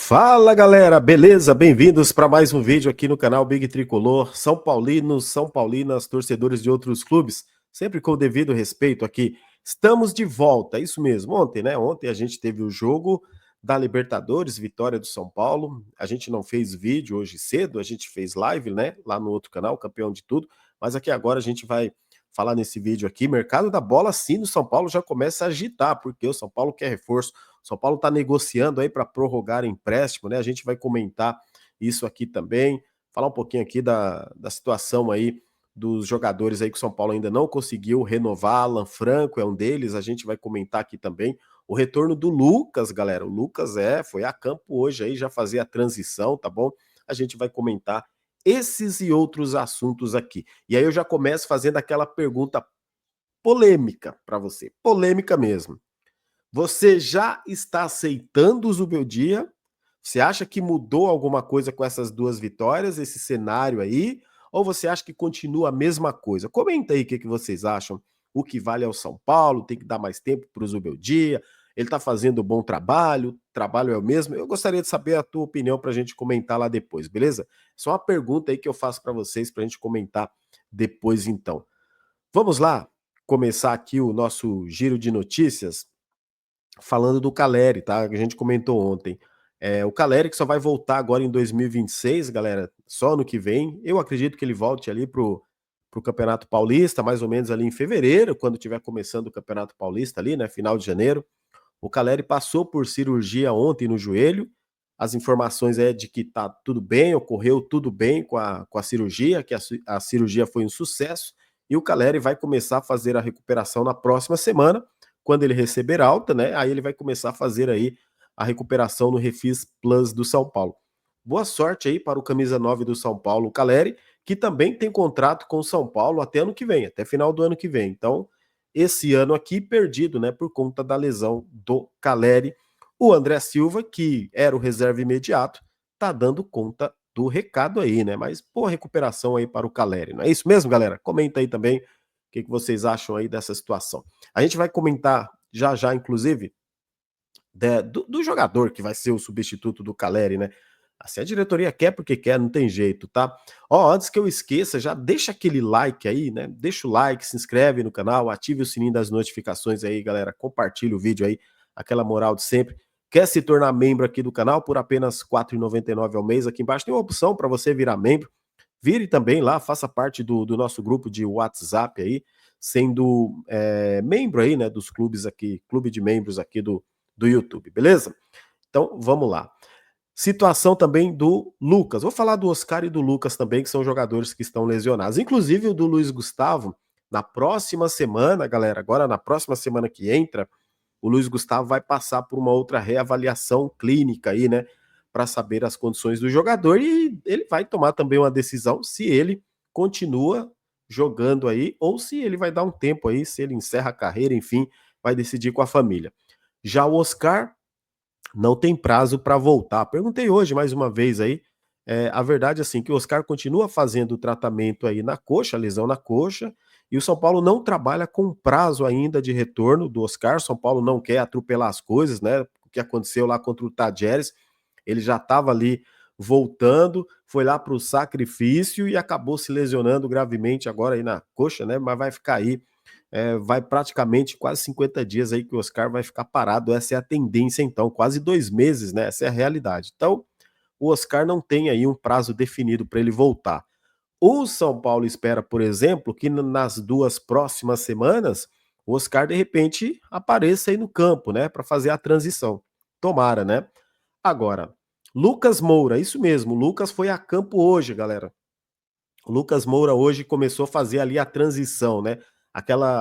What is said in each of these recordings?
Fala galera, beleza? Bem-vindos para mais um vídeo aqui no canal Big Tricolor. São Paulinos, São Paulinas, torcedores de outros clubes, sempre com o devido respeito aqui. Estamos de volta, isso mesmo. Ontem, né? Ontem a gente teve o jogo da Libertadores, vitória do São Paulo. A gente não fez vídeo hoje cedo, a gente fez live, né? Lá no outro canal, Campeão de Tudo. Mas aqui agora a gente vai falar nesse vídeo aqui. Mercado da bola, sim, no São Paulo já começa a agitar, porque o São Paulo quer reforço. São Paulo está negociando aí para prorrogar empréstimo, né? A gente vai comentar isso aqui também, falar um pouquinho aqui da situação aí dos jogadores aí que o São Paulo ainda não conseguiu renovar. Alan Franco é um deles, a gente vai comentar aqui também. O retorno do Lucas, galera. O Lucas foi a campo hoje aí, já fazia a transição, tá bom? A gente vai comentar esses e outros assuntos aqui. E aí eu já começo fazendo aquela pergunta polêmica para você, polêmica mesmo. Você já está aceitando o Zubeldia? Você acha que mudou alguma coisa com essas duas vitórias, esse cenário aí? Ou você acha que continua a mesma coisa? Comenta aí o que vocês acham. O que vale é o São Paulo, tem que dar mais tempo para o Zubeldia, ele está fazendo um bom trabalho, o trabalho é o mesmo. Eu gostaria de saber a tua opinião para a gente comentar lá depois, beleza? Só uma pergunta aí que eu faço para vocês, para a gente comentar depois então. Vamos lá começar aqui o nosso giro de notícias falando do Caleri, tá? Que a gente comentou ontem. O Caleri que só vai voltar agora em 2026, galera, só ano que vem. Eu acredito que ele volte ali pro Campeonato Paulista, mais ou menos ali em fevereiro, quando tiver começando o Campeonato Paulista ali, né? Final de janeiro. O Caleri passou por cirurgia ontem no joelho. As informações é de que tá tudo bem, ocorreu tudo bem com a cirurgia, que a cirurgia foi um sucesso. E o Caleri vai começar a fazer a recuperação na próxima semana, quando ele receber alta, né? Aí ele vai começar a fazer aí a recuperação no Refis Plus do São Paulo. Boa sorte aí para o camisa 9 do São Paulo, o Caleri, que também tem contrato com o São Paulo até ano que vem, até final do ano que vem. Então, esse ano aqui perdido, né, por conta da lesão do Caleri. O André Silva, que era o reserva imediato, tá dando conta do recado aí, né? Mas boa recuperação aí para o Caleri, não é isso mesmo, galera? Comenta aí também o que vocês acham aí dessa situação. A gente vai comentar já já, inclusive, do jogador que vai ser o substituto do Caleri, né? Assim, a diretoria quer porque quer, não tem jeito, tá? Ó, antes que eu esqueça, já deixa aquele like aí, né? Deixa o like, se inscreve no canal, ative o sininho das notificações aí, galera. Compartilha o vídeo aí, aquela moral de sempre. Quer se tornar membro aqui do canal por apenas R$ 4,99 ao mês? Aqui embaixo tem uma opção para você virar membro. Vire também lá, faça parte do nosso grupo de WhatsApp aí, sendo membro aí, né, dos clubes aqui, clube de membros aqui do YouTube, beleza? Então, vamos lá. Situação também do Lucas. Vou falar do Oscar e do Lucas também, que são jogadores que estão lesionados. Inclusive o do Luiz Gustavo, na próxima semana, galera, agora na próxima semana que entra, o Luiz Gustavo vai passar por uma outra reavaliação clínica aí, né, para saber as condições do jogador e ele vai tomar também uma decisão se ele continua jogando aí ou se ele vai dar um tempo aí, se ele encerra a carreira, enfim, vai decidir com a família. Já o Oscar não tem prazo para voltar. Perguntei hoje mais uma vez aí. A verdade é assim que o Oscar continua fazendo o tratamento aí na coxa, lesão na coxa, e o São Paulo não trabalha com prazo ainda de retorno do Oscar. São Paulo não quer atropelar as coisas, né? O que aconteceu lá contra o Tajeres, ele já estava ali voltando, foi lá para o sacrifício e acabou se lesionando gravemente agora aí na coxa, né? Mas vai ficar aí vai praticamente quase 50 dias aí que o Oscar vai ficar parado. Essa é a tendência, então, quase 2 meses, né? Essa é a realidade. Então, o Oscar não tem aí um prazo definido para ele voltar. O São Paulo espera, por exemplo, que nas 2 próximas semanas o Oscar de repente apareça aí no campo, né, para fazer a transição. Tomara, né? Agora, Lucas Moura, isso mesmo, o Lucas foi a campo hoje, galera. O Lucas Moura hoje começou a fazer ali a transição, né?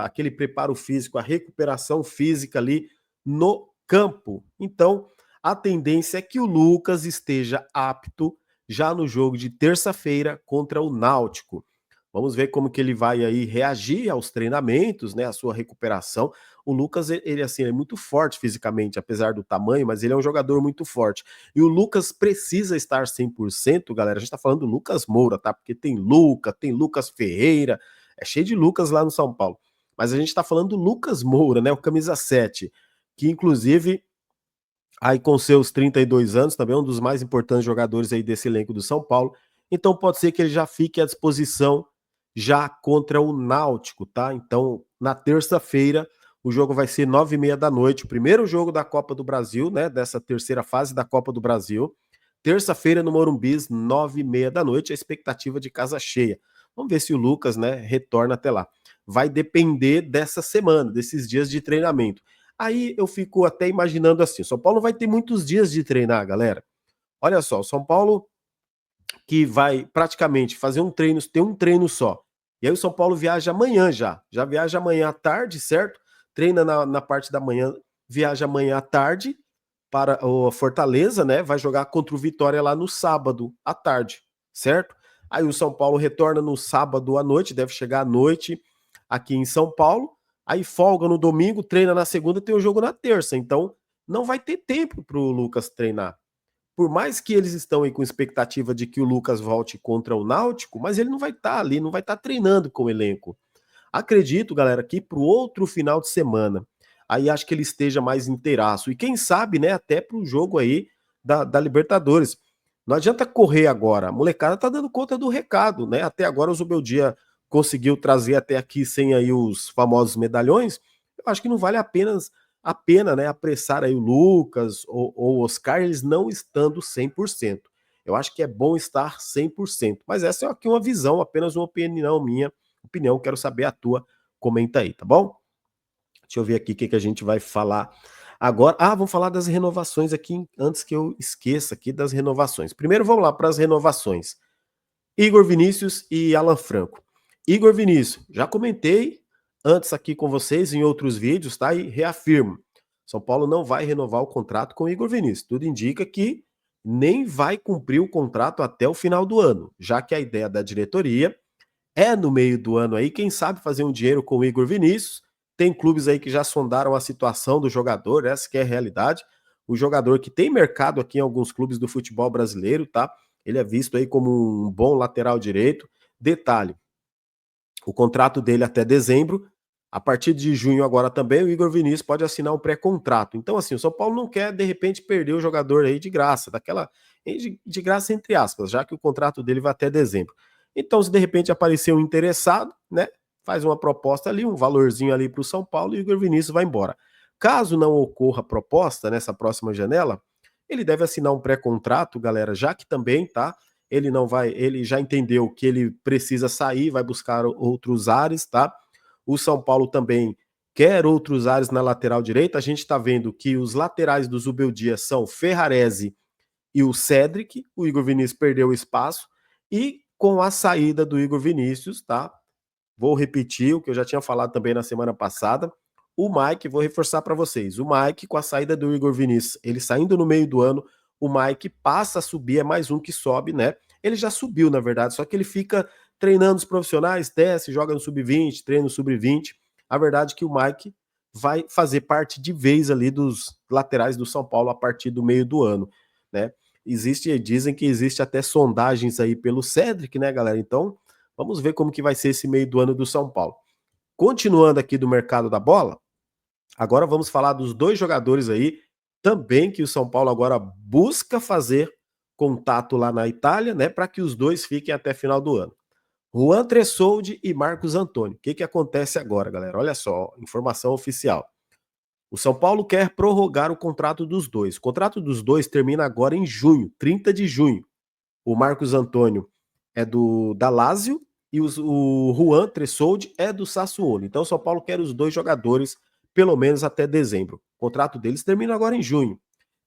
Aquele preparo físico, a recuperação física ali no campo. Então, a tendência é que o Lucas esteja apto já no jogo de terça-feira contra o Náutico. Vamos ver como que ele vai aí reagir aos treinamentos, né, a sua recuperação. O Lucas, ele assim, ele é muito forte fisicamente, apesar do tamanho, mas ele é um jogador muito forte. E o Lucas precisa estar 100%, galera. A gente tá falando do Lucas Moura, tá? Porque tem Lucas Ferreira, é cheio de Lucas lá no São Paulo. Mas a gente tá falando do Lucas Moura, né, o camisa 7, que inclusive Aí com seus 32 anos, também é um dos mais importantes jogadores aí desse elenco do São Paulo. Então pode ser que ele já fique à disposição já contra o Náutico, tá? Então, na terça-feira, o jogo vai ser 9h30 da noite, o primeiro jogo da Copa do Brasil, né? Dessa terceira fase da Copa do Brasil. Terça-feira no Morumbi, 9h30 da noite, a expectativa de casa cheia. Vamos ver se o Lucas, né, retorna até lá. Vai depender dessa semana, desses dias de treinamento. Aí eu fico até imaginando assim: o São Paulo vai ter muitos dias de treinar, galera. Olha só, o São Paulo que vai praticamente fazer um treino, ter um treino só. E aí o São Paulo viaja amanhã já viaja amanhã à tarde, certo? Treina na parte da manhã, viaja amanhã à tarde para o Fortaleza, né? Vai jogar contra o Vitória lá no sábado à tarde, certo? Aí o São Paulo retorna no sábado à noite, deve chegar à noite aqui em São Paulo. Aí folga no domingo, treina na segunda, tem o jogo na terça. Então não vai ter tempo para o Lucas treinar. Por mais que eles estão aí com expectativa de que o Lucas volte contra o Náutico, mas ele não vai estar ali, não vai estar treinando com o elenco. Acredito, galera, que para o outro final de semana, aí acho que ele esteja mais inteiraço. E quem sabe, né, até para o jogo aí da Libertadores. Não adianta correr agora. A molecada tá dando conta do recado, né? Até agora o Zubeldia conseguiu trazer até aqui sem aí os famosos medalhões. Eu acho que não vale a pena, né, apressar aí o Lucas ou o Oscar, eles não estando 100%. Eu acho que é bom estar 100%. Mas essa é aqui uma visão, apenas uma opinião minha. Opinião, quero saber a tua. Comenta aí, tá bom? Deixa eu ver aqui o que a gente vai falar agora. Ah, vamos falar das renovações aqui, antes que eu esqueça aqui das renovações. Primeiro vamos lá para as renovações. Igor Vinícius e Alan Franco. Igor Vinícius, já comentei antes aqui com vocês em outros vídeos, tá? E reafirmo. São Paulo não vai renovar o contrato com Igor Vinícius. Tudo indica que nem vai cumprir o contrato até o final do ano, já que a ideia da diretoria é no meio do ano aí, quem sabe fazer um dinheiro com o Igor Vinícius. Tem clubes aí que já sondaram a situação do jogador, essa que é a realidade. O jogador que tem mercado aqui em alguns clubes do futebol brasileiro, tá? Ele é visto aí como um bom lateral direito. Detalhe, o contrato dele até dezembro. A partir de junho agora também o Igor Vinícius pode assinar um pré-contrato. Então assim, o São Paulo não quer de repente perder o jogador aí de graça, daquela de graça entre aspas, já que o contrato dele vai até dezembro. Então se de repente aparecer um interessado, né, faz uma proposta ali, um valorzinho ali para o São Paulo e o Igor Vinícius vai embora. Caso não ocorra proposta nessa próxima janela, ele deve assinar um pré-contrato, galera, já que também, tá? Ele não vai, ele já entendeu que ele precisa sair, vai buscar outros ares, tá? O São Paulo também quer outros ares na lateral direita. A gente está vendo que os laterais do Zubeldia são Ferrarese e o Cedric. O Igor Vinícius perdeu o espaço e com a saída do Igor Vinícius, tá? Vou repetir o que eu já tinha falado também na semana passada. O Mike, vou reforçar para vocês. O Mike, com a saída do Igor Vinícius, ele saindo no meio do ano, o Mike passa a subir, é mais um que sobe, né? Ele já subiu, na verdade, só que ele fica treinando os profissionais, desce, joga no sub-20, treina no sub-20. A verdade é que o Mike vai fazer parte de vez ali dos laterais do São Paulo a partir do meio do ano, né? Dizem que existe até sondagens aí pelo Cedric, né, galera? Então, vamos ver como que vai ser esse meio do ano do São Paulo. Continuando aqui do mercado da bola, agora vamos falar dos dois jogadores aí também que o São Paulo agora busca fazer contato lá na Itália, né, para que os dois fiquem até final do ano. Juan Tressoldi e Marcos Antônio. O que acontece agora, galera? Olha só, informação oficial. O São Paulo quer prorrogar o contrato dos dois. O contrato dos dois termina agora em junho, 30 de junho. O Marcos Antônio é da Lazio e o Juan Tressoldi é do Sassuolo. Então o São Paulo quer os dois jogadores pelo menos até dezembro. O contrato deles termina agora em junho.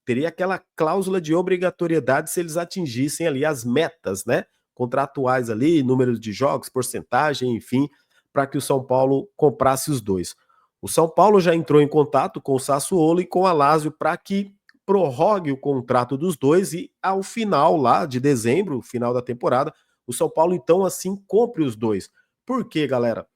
Teria aquela cláusula de obrigatoriedade se eles atingissem ali as metas, né? Contratuais ali, número de jogos, porcentagem, enfim, para que o São Paulo comprasse os dois. O São Paulo já entrou em contato com o Sassuolo e com a Lazio para que prorrogue o contrato dos dois e ao final lá de dezembro, final da temporada, o São Paulo então assim compre os dois. Por quê, galera?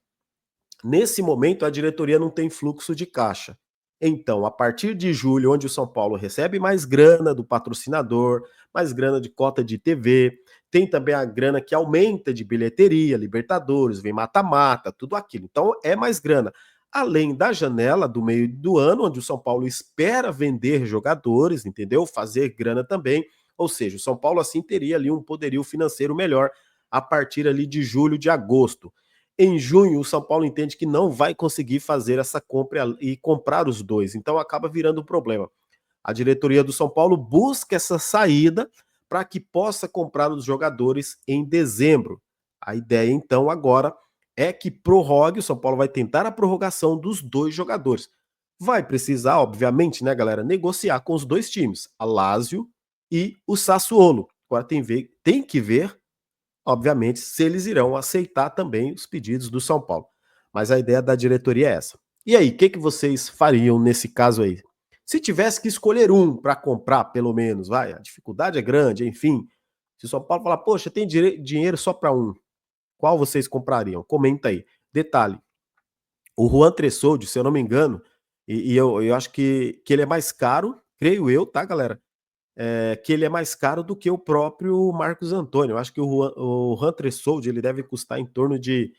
Nesse momento a diretoria não tem fluxo de caixa. Então, a partir de julho, onde o São Paulo recebe mais grana do patrocinador, mais grana de cota de TV, tem também a grana que aumenta de bilheteria, Libertadores, vem mata-mata, tudo aquilo. Então, é mais grana. além da janela do meio do ano, onde o São Paulo espera vender jogadores, entendeu? Fazer grana também. Ou seja, o São Paulo assim teria ali um poderio financeiro melhor a partir ali de julho, de agosto. Em junho, o São Paulo entende que não vai conseguir fazer essa compra e comprar os dois, então acaba virando um problema. A diretoria do São Paulo busca essa saída para que possa comprar os jogadores em dezembro. A ideia, então, agora é que prorrogue, o São Paulo vai tentar a prorrogação dos dois jogadores. Vai precisar, obviamente, né, galera, negociar com os dois times, a Lazio e o Sassuolo. Agora tem que ver, obviamente, se eles irão aceitar também os pedidos do São Paulo. Mas a ideia da diretoria é essa. E aí, o que vocês fariam nesse caso aí? Se tivesse que escolher um para comprar, pelo menos, vai, a dificuldade é grande, enfim. Se o São Paulo falar, poxa, tem dinheiro só para um, qual vocês comprariam? Comenta aí. Detalhe, o Juan Tressoldi, se eu não me engano, eu acho que ele é mais caro, creio eu, tá, galera? Que ele é mais caro do que o próprio Marcos Antônio. Eu acho que o Hunter Sold ele deve custar em torno de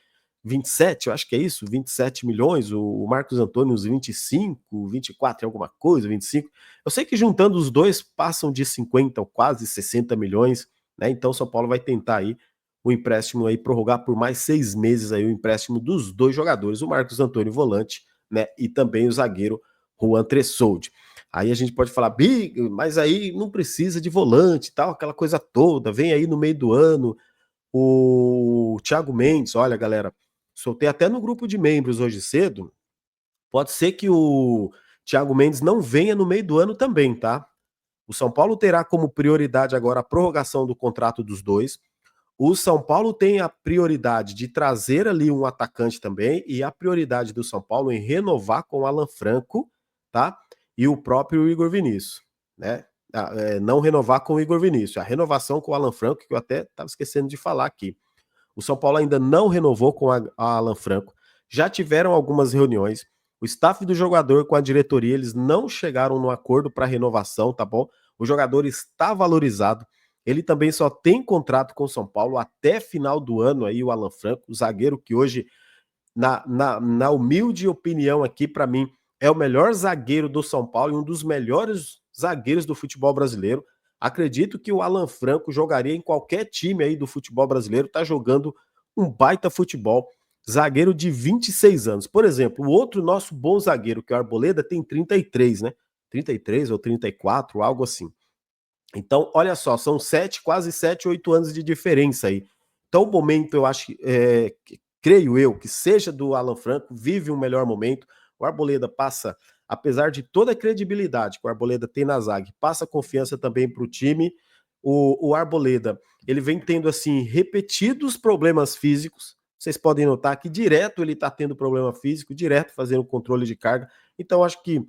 27, eu acho que é isso, 27 milhões, o Marcos Antônio uns 25, 24, alguma coisa, 25. Eu sei que juntando os dois passam de 50 ou quase 60 milhões, né? Então o São Paulo vai tentar aí o empréstimo aí prorrogar por mais 6 meses aí o empréstimo dos dois jogadores, o Marcos Antônio volante, né? E também o zagueiro Juan Tressoldi. Aí a gente pode falar, Big, mas aí não precisa de volante e tal, aquela coisa toda, vem aí no meio do ano o Thiago Mendes, olha galera, soltei até no grupo de membros hoje cedo, pode ser que o Thiago Mendes não venha no meio do ano também, tá? O São Paulo terá como prioridade agora a prorrogação do contrato dos dois, o São Paulo tem a prioridade de trazer ali um atacante também e a prioridade do São Paulo em renovar com o Alan Franco, tá? E o próprio Igor Vinícius, né? Não renovar com o Igor Vinícius, a renovação com o Alan Franco, que eu até estava esquecendo de falar aqui. O São Paulo ainda não renovou com a Alan Franco, já tiveram algumas reuniões, o staff do jogador com a diretoria, eles não chegaram no acordo para renovação, tá bom? O jogador está valorizado, ele também só tem contrato com o São Paulo até final do ano aí, o Alan Franco, o zagueiro que hoje, na humilde opinião aqui, para mim, é o melhor zagueiro do São Paulo e um dos melhores zagueiros do futebol brasileiro. Acredito que o Alan Franco jogaria em qualquer time aí do futebol brasileiro, tá jogando um baita futebol. Zagueiro de 26 anos. Por exemplo, o outro nosso bom zagueiro, que é o Arboleda, tem 33, né? 33 ou 34, algo assim. Então, olha só, são 7, quase 7, 8 anos de diferença aí. Então, o momento, eu acho, creio eu, que seja do Alan Franco, vive um melhor momento. O Arboleda passa, apesar de toda a credibilidade que o Arboleda tem na zaga, passa confiança também para o time. O Arboleda, ele vem tendo, assim, repetidos problemas físicos. Vocês podem notar que direto ele está tendo problema físico, direto fazendo controle de carga. Então, acho que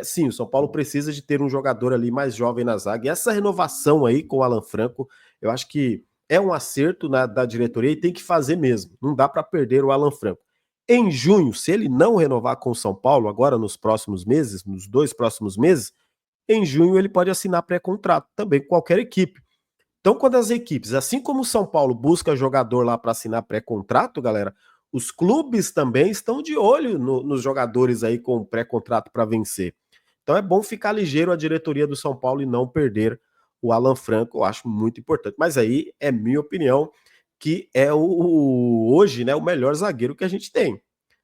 sim, o São Paulo precisa de ter um jogador ali mais jovem na zaga. E essa renovação aí com o Alan Franco, eu acho que é um acerto da diretoria e tem que fazer mesmo. Não dá para perder o Alan Franco. Em junho, se ele não renovar com o São Paulo, agora nos próximos meses, nos 2 próximos meses, em junho ele pode assinar pré-contrato também com qualquer equipe. Então, quando as equipes, assim como o São Paulo busca jogador lá para assinar pré-contrato, galera, os clubes também estão de olho nos jogadores aí com pré-contrato para vencer. Então é bom ficar ligeiro a diretoria do São Paulo e não perder o Alan Franco, eu acho muito importante. Mas aí é minha opinião, que é hoje, né, o melhor zagueiro que a gente tem.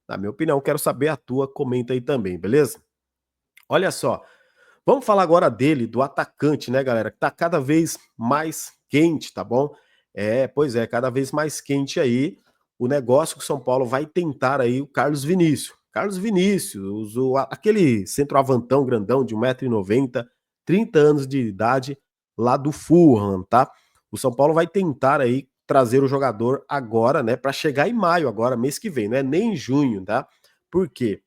Na minha opinião, quero saber a tua, comenta aí também, beleza? Olha só, vamos falar agora dele, do atacante, né, galera? Que tá cada vez mais quente, tá bom? Pois é, cada vez mais quente aí o negócio que o São Paulo vai tentar aí o Carlos Vinícius. Carlos Vinícius, aquele centroavantão grandão de 1,90 m, 30 anos de idade, lá do Fulham, tá? O São Paulo vai tentar aí trazer o jogador agora, né, para chegar em maio, agora, mês que vem, não é nem em junho, tá? Por quê?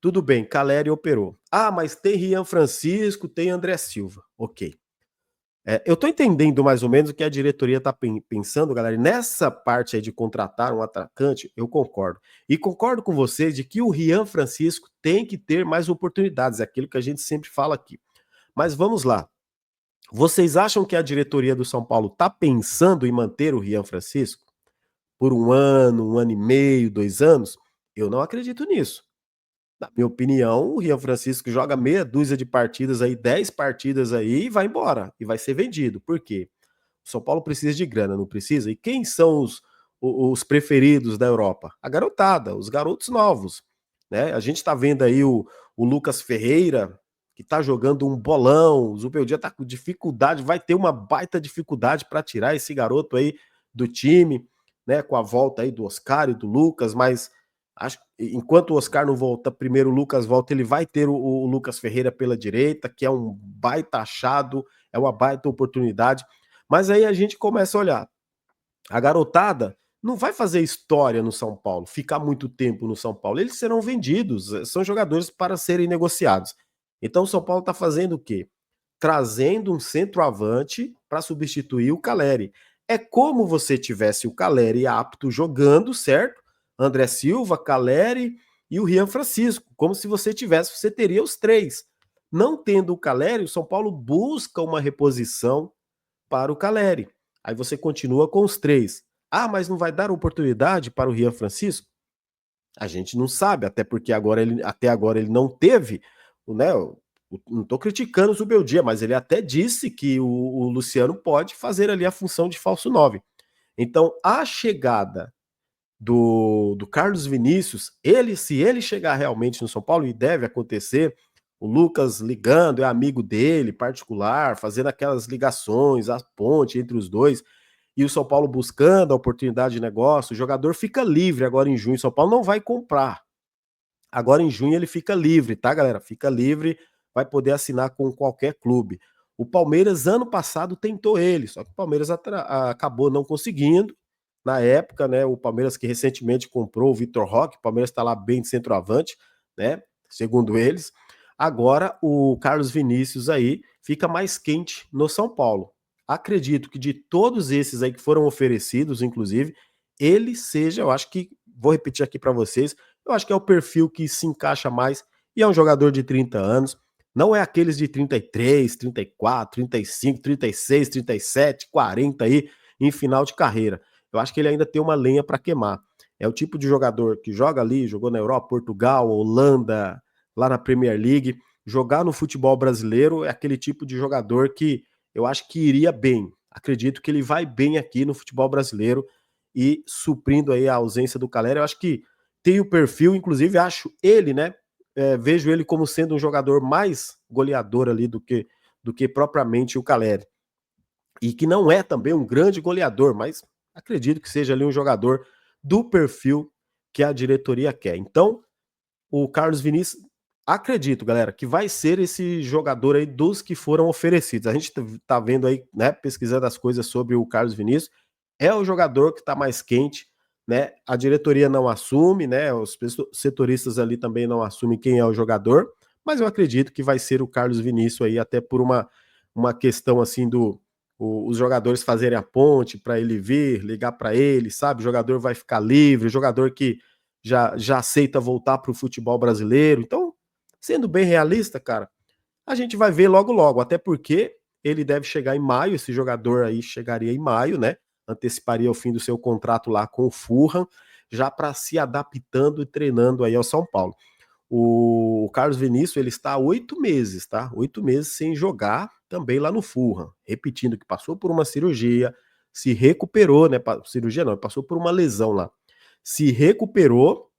Tudo bem, Caleri operou. Ah, mas tem Rian Francisco, tem André Silva. Ok. Eu tô entendendo mais ou menos o que a diretoria tá pensando, galera. E nessa parte aí de contratar um atacante, eu concordo. E concordo com vocês de que o Rian Francisco tem que ter mais oportunidades, é aquilo que a gente sempre fala aqui. Mas vamos lá. Vocês acham que a diretoria do São Paulo tá pensando em manter o Rian Francisco por um ano e meio, 2 anos? Eu não acredito nisso. Na minha opinião, o Rian Francisco joga meia dúzia de partidas aí, 10 partidas aí e vai embora. E vai ser vendido. Por quê? O São Paulo precisa de grana, não precisa? E quem são os preferidos da Europa? A garotada, os garotos novos. Né? A gente tá vendo aí o Lucas Ferreira, que tá jogando um bolão. O Zubeldia tá com dificuldade, vai ter uma baita dificuldade para tirar esse garoto aí do time, né? Com a volta aí do Oscar e do Lucas, mas acho que enquanto o Oscar não volta, primeiro o Lucas volta, ele vai ter o Lucas Ferreira pela direita, que é um baita achado, é uma baita oportunidade. Mas aí a gente começa a olhar. A garotada não vai fazer história no São Paulo, ficar muito tempo no São Paulo. Eles serão vendidos, são jogadores para serem negociados. Então o São Paulo está fazendo o quê? Trazendo um centroavante para substituir o Caleri. É como você tivesse o Caleri apto jogando, certo? André Silva, Caleri e o Rian Francisco. Como se você tivesse, você teria os três. Não tendo o Caleri, o São Paulo busca uma reposição para o Caleri. Aí você continua com os três. Ah, mas não vai dar oportunidade para o Rian Francisco? A gente não sabe, até porque até agora ele não teve, né? Não estou criticando o Zubeldia, mas ele até disse que o Luciano pode fazer ali a função de falso 9. Então, a chegada do Carlos Vinícius, se ele chegar realmente no São Paulo, e deve acontecer, o Lucas ligando, é amigo dele, particular, fazendo aquelas ligações, a ponte entre os dois, e o São Paulo buscando a oportunidade de negócio, o jogador fica livre agora em junho, o São Paulo não vai comprar. Agora em junho ele fica livre, tá, galera? Fica livre, vai poder assinar com qualquer clube. O Palmeiras, ano passado, tentou ele, só que o Palmeiras acabou não conseguindo. Na época, né? O Palmeiras que recentemente comprou o Vitor Roque, o Palmeiras está lá bem de centroavante, né? Segundo eles. Agora o Carlos Vinícius aí fica mais quente no São Paulo. Acredito que de todos esses aí que foram oferecidos, inclusive, ele seja, eu acho que, vou repetir aqui para vocês, eu acho que é o perfil que se encaixa mais e é um jogador de 30 anos. Não é aqueles de 33, 34, 35, 36, 37, 40 aí em final de carreira. Eu acho que ele ainda tem uma lenha para queimar. É o tipo de jogador que joga ali, jogou na Europa, Portugal, Holanda, lá na Premier League. Jogar no futebol brasileiro é aquele tipo de jogador que eu acho que iria bem. Acredito que ele vai bem aqui no futebol brasileiro e suprindo aí a ausência do Calera. Eu acho que tem o perfil, inclusive acho ele, né? Vejo ele como sendo um jogador mais goleador ali do que propriamente o Caleri. E que não é também um grande goleador, mas acredito que seja ali um jogador do perfil que a diretoria quer. Então, o Carlos Vinícius, acredito, galera, que vai ser esse jogador aí dos que foram oferecidos. A gente tá vendo aí, né, pesquisando as coisas sobre o Carlos Vinícius, é o jogador que tá mais quente, né? A diretoria não assume, né? Os setoristas ali também não assumem quem é o jogador, mas eu acredito que vai ser o Carlos Vinícius aí, até por uma questão assim os jogadores fazerem a ponte para ele vir, ligar para ele, sabe? O jogador vai ficar livre, o jogador que já aceita voltar para o futebol brasileiro. Então, sendo bem realista, cara, a gente vai ver logo logo, até porque ele deve chegar em maio, esse jogador aí chegaria em maio, né? Anteciparia o fim do seu contrato lá com o Fulham, já para se adaptando e treinando aí ao São Paulo. O Carlos Vinícius, ele está há 8 meses, tá? 8 meses sem jogar também lá no Fulham. Repetindo que passou por uma cirurgia, se recuperou, né? Cirurgia não, passou por uma lesão lá. Se recuperou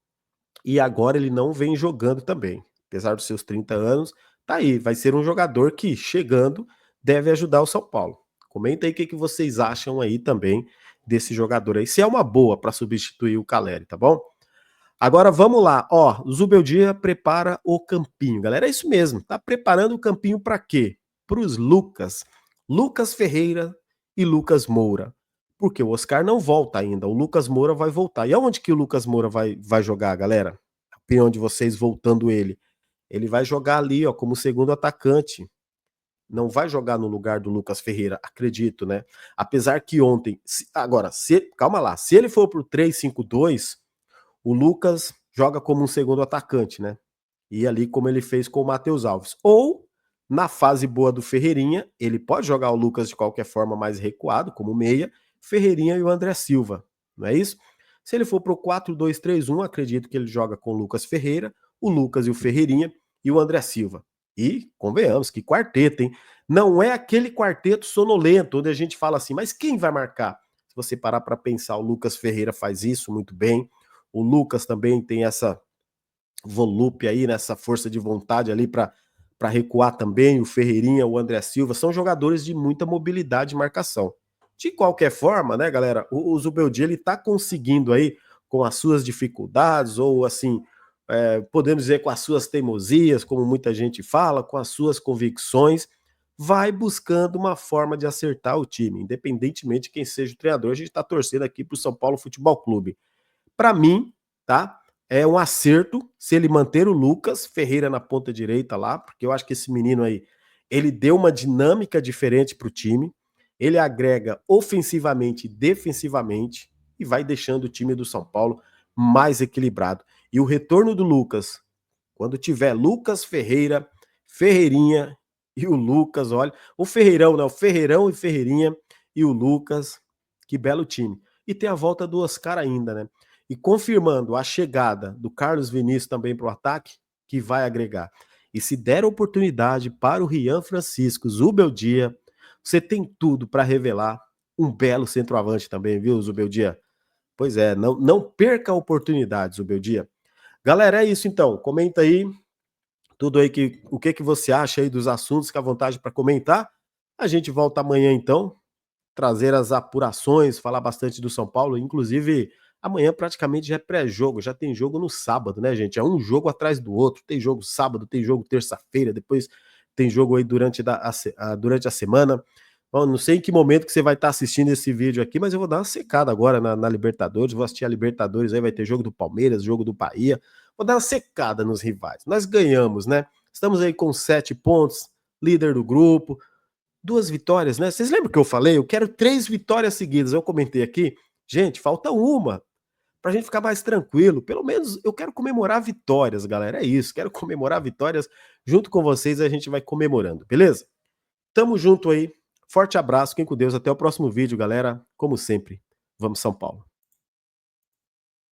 e agora ele não vem jogando também. Apesar dos seus 30 anos, tá aí. Vai ser um jogador que, chegando, deve ajudar o São Paulo. Comenta aí o que vocês acham aí também desse jogador aí. Se é uma boa para substituir o Caleri, tá bom? Agora vamos lá, ó, o Zubeldia prepara o campinho, galera, é isso mesmo, tá preparando o campinho para quê? Para os Lucas Ferreira e Lucas Moura, porque o Oscar não volta ainda, o Lucas Moura vai voltar, e aonde que o Lucas Moura vai jogar, galera? A opinião de vocês voltando ele vai jogar ali, ó, como segundo atacante, não vai jogar no lugar do Lucas Ferreira, acredito, né? Apesar que ontem, agora, calma lá, se ele for pro 3-5-2, o Lucas joga como um segundo atacante, né? E ali como ele fez com o Matheus Alves. Ou, na fase boa do Ferreirinha, ele pode jogar o Lucas de qualquer forma mais recuado, como meia, Ferreirinha e o André Silva, não é isso? Se ele for pro 4-2-3-1, acredito que ele joga com o Lucas Ferreira, o Lucas e o Ferreirinha e o André Silva. E, convenhamos, que quarteto, hein? Não é aquele quarteto sonolento, onde a gente fala assim, mas quem vai marcar? Se você parar para pensar, o Lucas Ferreira faz isso muito bem, o Lucas também tem essa volúpia aí, nessa força de vontade ali para recuar também, o Ferreirinha, o André Silva, são jogadores de muita mobilidade e marcação. De qualquer forma, né, galera, o Zubeldia, ele tá conseguindo aí, com as suas dificuldades, ou assim, podemos dizer com as suas teimosias, como muita gente fala, com as suas convicções, vai buscando uma forma de acertar o time, independentemente de quem seja o treinador. A gente está torcendo aqui para o São Paulo Futebol Clube. Para mim, tá? É um acerto se ele manter o Lucas Ferreira na ponta direita lá, porque eu acho que esse menino aí, ele deu uma dinâmica diferente para o time, ele agrega ofensivamente e defensivamente e vai deixando o time do São Paulo mais equilibrado. E o retorno do Lucas, quando tiver Lucas Ferreira, Ferreirinha e o Lucas, olha, o Ferreirão, né? O Ferreirão e Ferreirinha e o Lucas, que belo time. E tem a volta do Oscar ainda, né? E confirmando a chegada do Carlos Vinícius também para o ataque, que vai agregar. E se der oportunidade para o Rian Francisco, Zubeldia, você tem tudo para revelar um belo centroavante também, viu, Zubeldia? Pois é, não perca a oportunidade, Zubeldia. Galera, é isso então. Comenta aí tudo aí o que você acha aí dos assuntos, fica à vontade para comentar. A gente volta amanhã então, trazer as apurações, falar bastante do São Paulo, inclusive amanhã praticamente já é pré-jogo, já tem jogo no sábado, né, gente? É um jogo atrás do outro, tem jogo sábado, tem jogo terça-feira, depois tem jogo aí durante a semana. Bom, não sei em que momento que você vai estar assistindo esse vídeo aqui, mas eu vou dar uma secada agora na Libertadores, vou assistir a Libertadores, aí vai ter jogo do Palmeiras, jogo do Bahia, vou dar uma secada nos rivais. Nós ganhamos, né? Estamos aí com 7 pontos, líder do grupo, 2 vitórias, né? Vocês lembram que eu falei? Eu quero 3 vitórias seguidas. Eu comentei aqui, gente, falta uma pra gente ficar mais tranquilo. Pelo menos eu quero comemorar vitórias, galera. É isso, quero comemorar vitórias junto com vocês. A gente vai comemorando, beleza? Tamo junto aí. Forte abraço, fiquem com Deus. Até o próximo vídeo, galera. Como sempre, vamos São Paulo.